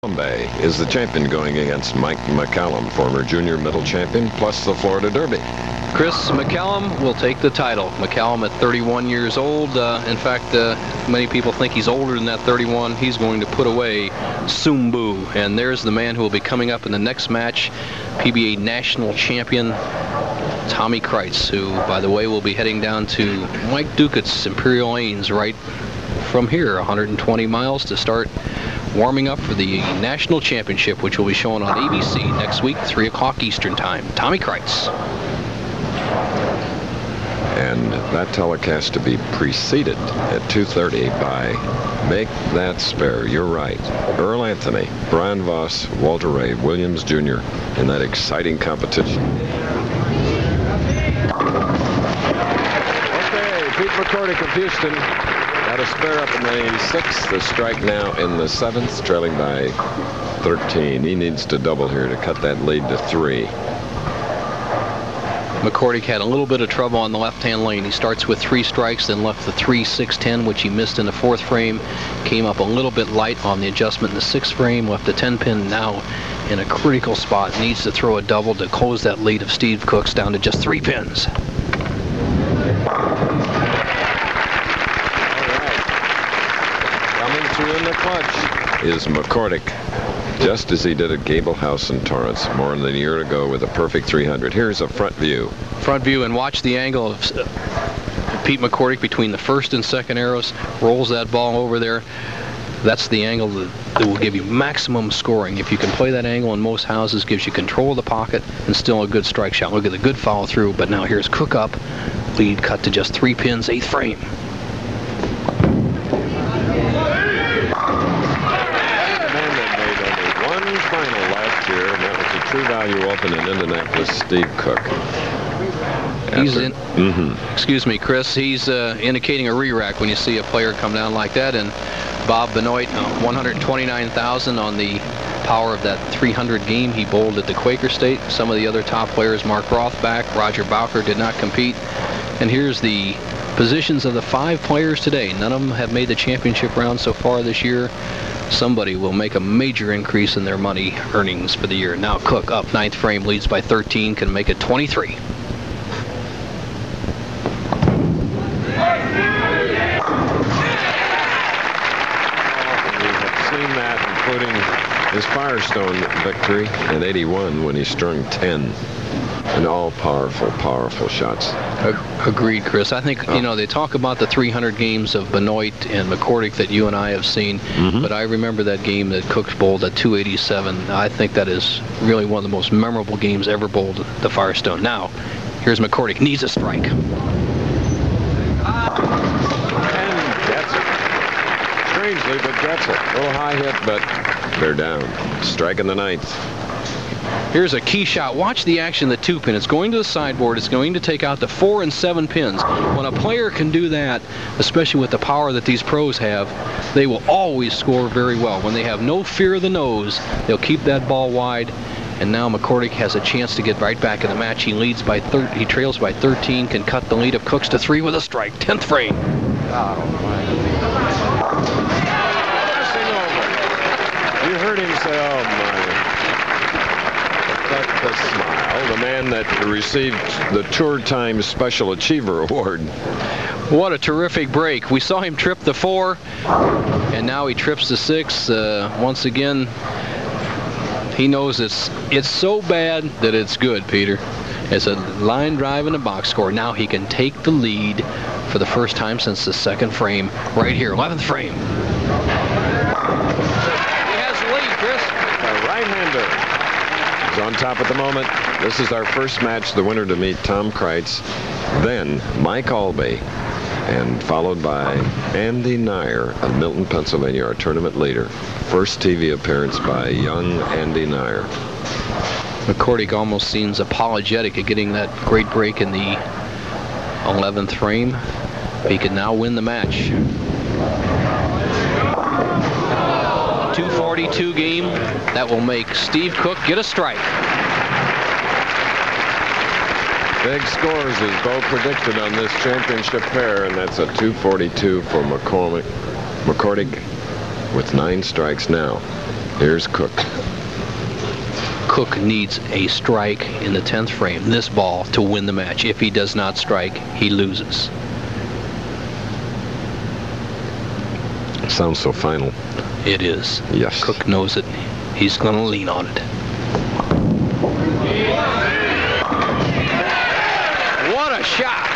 is the champion going against Mike McCallum, former junior middle champion, plus the Florida Derby. Chris McCallum will take the title. McCallum at 31 years old. In fact, many people think he's older than that 31. He's going to put away Sumbu. And there's the man who will be coming up in the next match, PBA national champion Tommy Kreitz, who, by the way, will be heading down to Mike Ducat's Imperial Lanes right from here, 120 miles, to start warming up for the national championship, which will be shown on ABC next week, 3 o'clock Eastern time. Tommy Kreitz. And that telecast to be preceded at 2:30 by Make That Spare. You're right. Earl Anthony, Brian Voss, Walter Ray Williams Jr. in that exciting competition. Okay, Pete McCordic of Houston got a spare up in the 6th. The strike now in the 7th, trailing by 13. He needs to double here to cut that lead to 3. McCordic had a little bit of trouble on the left-hand lane. He starts with 3 strikes, then left the 3-6-10, which he missed in the 4th frame. Came up a little bit light on the adjustment in the 6th frame, left the 10-pin now in a critical spot. Needs to throw a double to close that lead of Steve Cook's down to just 3 pins. Coming through in the clutch is McCordic, just as he did at Gable House in Torrance more than a year ago with a perfect 300. Here's a front view. Front view, and watch the angle of Pete McCordic between the 1st and 2nd arrows. Rolls that ball over there. That's the angle that will give you maximum scoring. If you can play that angle in most houses, gives you control of the pocket and still a good strike shot. Look at the good follow through. But now here's Cook up. Lead cut to just 3 pins, 8th frame. Final last year, and that was a True Value Open in Indianapolis, Steve Cook. He's in, excuse me, Chris, he's indicating a re-rack when you see a player come down like that. And Bob Benoit, 129,000 on the power of that 300 game he bowled at the Quaker State. Some of the other top players, Mark Rothbach, Roger Bowker, did not compete. And here's the positions of the 5 players today. None of them have made the championship round so far this year. Somebody will make a major increase in their money earnings for the year. Now Cook up, 9th frame, leads by 13, can make it 23. We have seen that, including his Firestone victory in '81 when he strung 10. And all powerful shots. Agreed, Chris. I think, you know, they talk about the 300 games of Benoit and McCordic that you and I have seen, but I remember that game that Cook bowled at 287. I think that is really one of the most memorable games ever bowled at the Firestone. Now, here's McCordic. Needs a strike. And gets it. Strangely, but gets it. A little high hit, but they're down. Strike in the 9th. Here's a key shot. Watch the action of the 2-pin. It's going to the sideboard. It's going to take out the 4 and 7 pins. When a player can do that, especially with the power that these pros have, they will always score very well. When they have no fear of the nose, they'll keep that ball wide. And now McCordic has a chance to get right back in the match. He leads by he trails by 13, can cut the lead of Cooks to 3 with a strike. 10th frame. Oh, my. You heard him say, oh, my. The smile, the man that received the Tour Times Special Achiever Award. What a terrific break. We saw him trip the 4, and now he trips the 6. Once again, he knows it's so bad that it's good, Peter. It's a line drive and a box score. Now he can take the lead for the first time since the 2nd frame. Right here, 11th frame. He has the lead, Chris. A right-hander. On top at the moment. This is our first match, the winner to meet Tom Kreitz, then Mike Albee, and followed by Andy Nair of Milton, Pennsylvania, our tournament leader. First TV appearance by young Andy Nair. McCordic almost seems apologetic at getting that great break in the 11th frame. He can now win the match. 242 game. That will make Steve Cook get a strike. Big scores as Bo predicted on this championship pair, and that's a 242 for McCordic with 9 strikes now. Here's Cook. Cook needs a strike in the 10th frame, this ball, to win the match. If he does not strike, he loses. Sounds so final. It is. Yes. Cook knows it. He's going to lean on it. What a shot!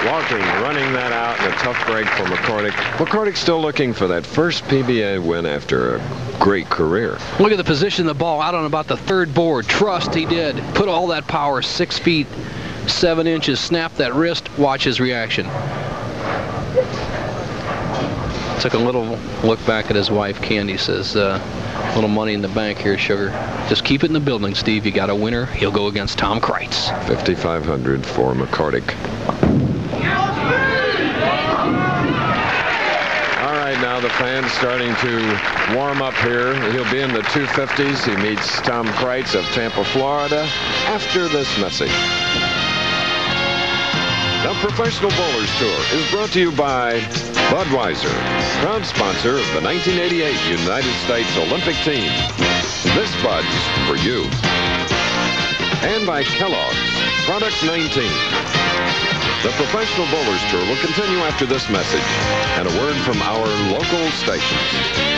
Walking, running that out, and a tough break for McCordic. McCordic still looking for that first PBA win after a great career. Look at the position of the ball out on about the 3rd board. Trust he did. Put all that power, 6 feet, 7 inches, snap that wrist, watch his reaction. Took a little look back at his wife, Candy, says, little money in the bank here, sugar. Just keep it in the building, Steve. You got a winner. He'll go against Tom Kreitz. 5,500 for McCordic. All right, now the fans starting to warm up here. He'll be in the 250s. He meets Tom Kreitz of Tampa, Florida, after this message. The Professional Bowlers Tour is brought to you by Budweiser, proud sponsor of the 1988 United States Olympic team. This Bud's for you. And by Kellogg's, Product 19. The Professional Bowlers Tour will continue after this message and a word from our local stations.